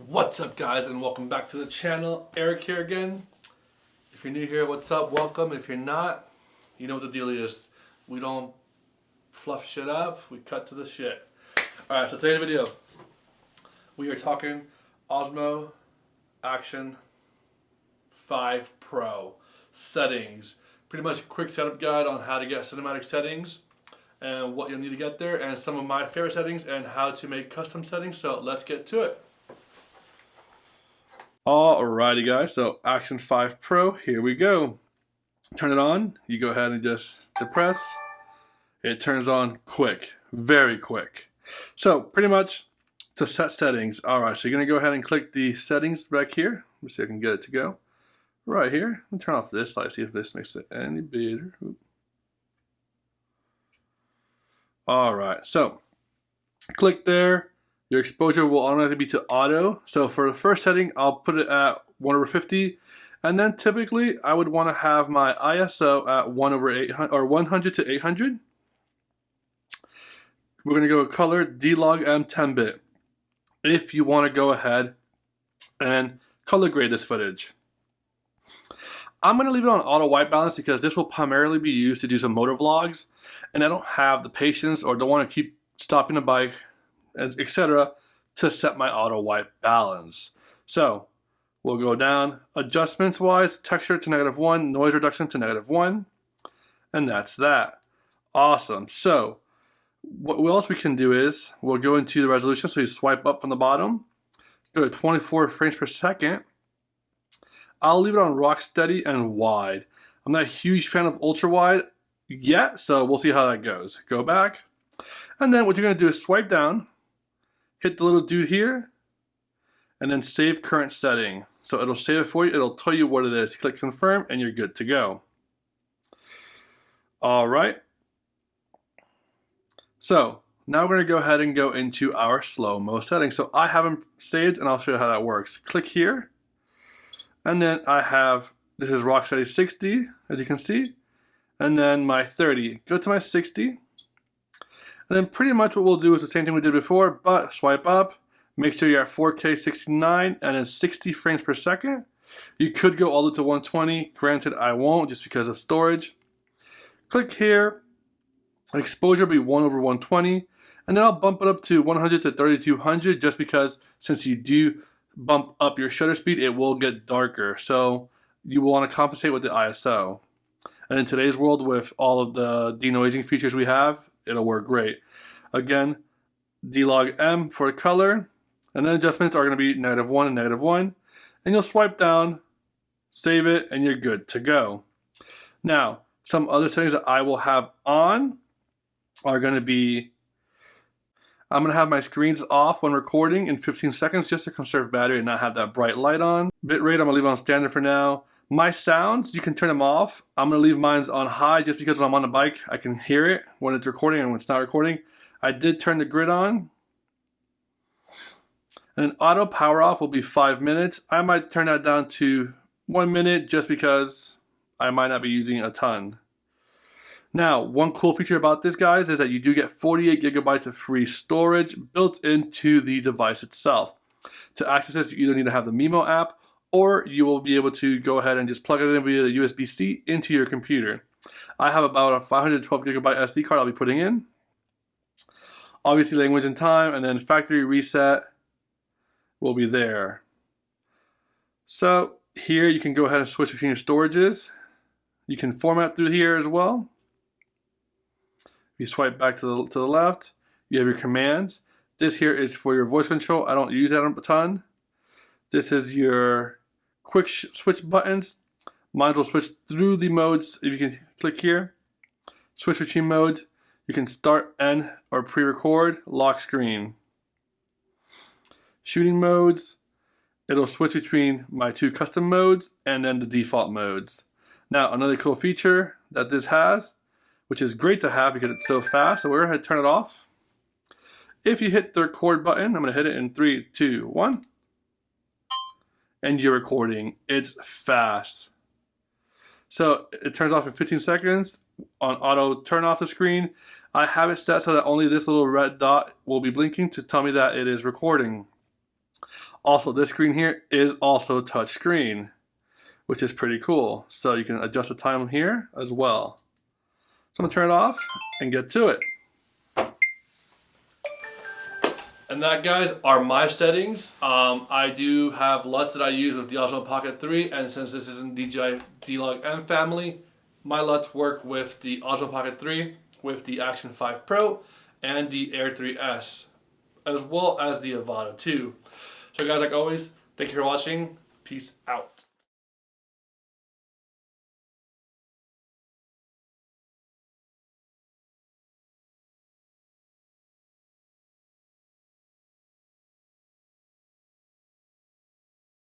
What's up, guys, and welcome back to the channel. Eric here again. If you're new here, what's up? Welcome. If you're not, you know what the deal is. We don't fluff shit up, we cut to the shit. Alright, so today's video, we are talking Osmo Action 5 Pro settings. Pretty much a quick setup guide on how to get cinematic settings and what you'll need to get there, and some of my favorite settings and how to make custom settings. So let's get to it. Alrighty, guys, so Action 5 Pro, here we go. Turn it on, you go ahead and just depress. It turns on quick, very quick. So pretty much to set settings. Alright, so you're going to go ahead and click the settings back here. Let me see if I can get it to go. Right here, let me turn off this light, see if this makes it any better. Alright, so click there. Your exposure will automatically be to auto. So for the first setting, I'll put it at 1/50. And then typically, I would want to have my ISO at 1/800 or 100 to 800. We're going to go with color D-Log M 10-bit. If you want to go ahead and color grade this footage. I'm going to leave it on auto white balance because this will primarily be used to do some motor vlogs. And I don't have the patience or don't want to keep stopping the bike, etc., to set my auto white balance. So we'll go down adjustments wise, texture to -1, noise reduction to -1, and that's that. Awesome. So what else we can do is we'll go into the resolution. So you swipe up from the bottom, go to 24 frames per second. I'll leave it on rock steady and wide. I'm not a huge fan of ultra wide yet, so we'll see how that goes. Go back, and then what you're going to do is swipe down, hit the little dude here, and then save current setting. So it'll save it for you, it'll tell you what it is. Click confirm and you're good to go. Alright. So now we're going to go ahead and go into our slow-mo settings. So I have them saved and I'll show you how that works. Click here, and then I have, this is rock steady 60, as you can see, and then my 30. Go to my 60. And then pretty much what we'll do is the same thing we did before, but swipe up, make sure you're at 4K 69 and then 60 frames per second. You could go all the way to 120, granted I won't just because of storage. Click here, exposure will be 1/120, and then I'll bump it up to 100 to 3200 just because since you do bump up your shutter speed, it will get darker. So you will want to compensate with the ISO. And in today's world with all of the denoising features we have, it'll work great. Again, D-Log M for color, and then adjustments are going to be -1 and -1, and you'll swipe down, save it, and you're good to go. Now, some other settings that I will have on are going to be, I'm going to have my screens off when recording in 15 seconds just to conserve battery and not have that bright light on. Bitrate, I'm going to leave on standard for now. My sounds, you can turn them off. I'm going to leave mine on high just because when I'm on the bike, I can hear it when it's recording and when it's not recording. I did turn the grid on. And auto power off will be 5 minutes. I might turn that down to 1 minute just because I might not be using a ton. Now, one cool feature about this, guys, is that you do get 48 gigabytes of free storage built into the device itself. To access this, you either need to have the Mimo app, or you will be able to go ahead and just plug it in via the USB-C into your computer. I have about a 512 gigabyte SD card I'll be putting in. Obviously language and time, and then factory reset will be there. So here you can go ahead and switch between your storages. You can format through here as well. If you swipe back to the left, you have your commands. This here is for your voice control. I don't use that a ton. This is your quick switch buttons. Mine will switch through the modes. If you can click here, switch between modes. You can start, end, or pre-record, lock screen. Shooting modes, it'll switch between my 2 custom modes and then the default modes. Now, another cool feature that this has, which is great to have because it's so fast, so we're going to turn it off. If you hit the record button, I'm going to hit it in 3, 2, 1. And you're recording. It's fast. So it turns off in 15 seconds. On auto turn off the screen, I have it set so that only this little red dot will be blinking to tell me that it is recording. Also, this screen here is also touch screen, which is pretty cool. So you can adjust the time here as well. So I'm gonna turn it off and get to it. And that, guys, are my settings. I do have LUTs that I use with the Osmo Pocket 3, and since this isn't DJI D-Log M family, my LUTs work with the Osmo Pocket 3, with the Action 5 Pro, and the Air 3S, as well as the Avata 2. So guys, like always, thank you for watching. Peace out.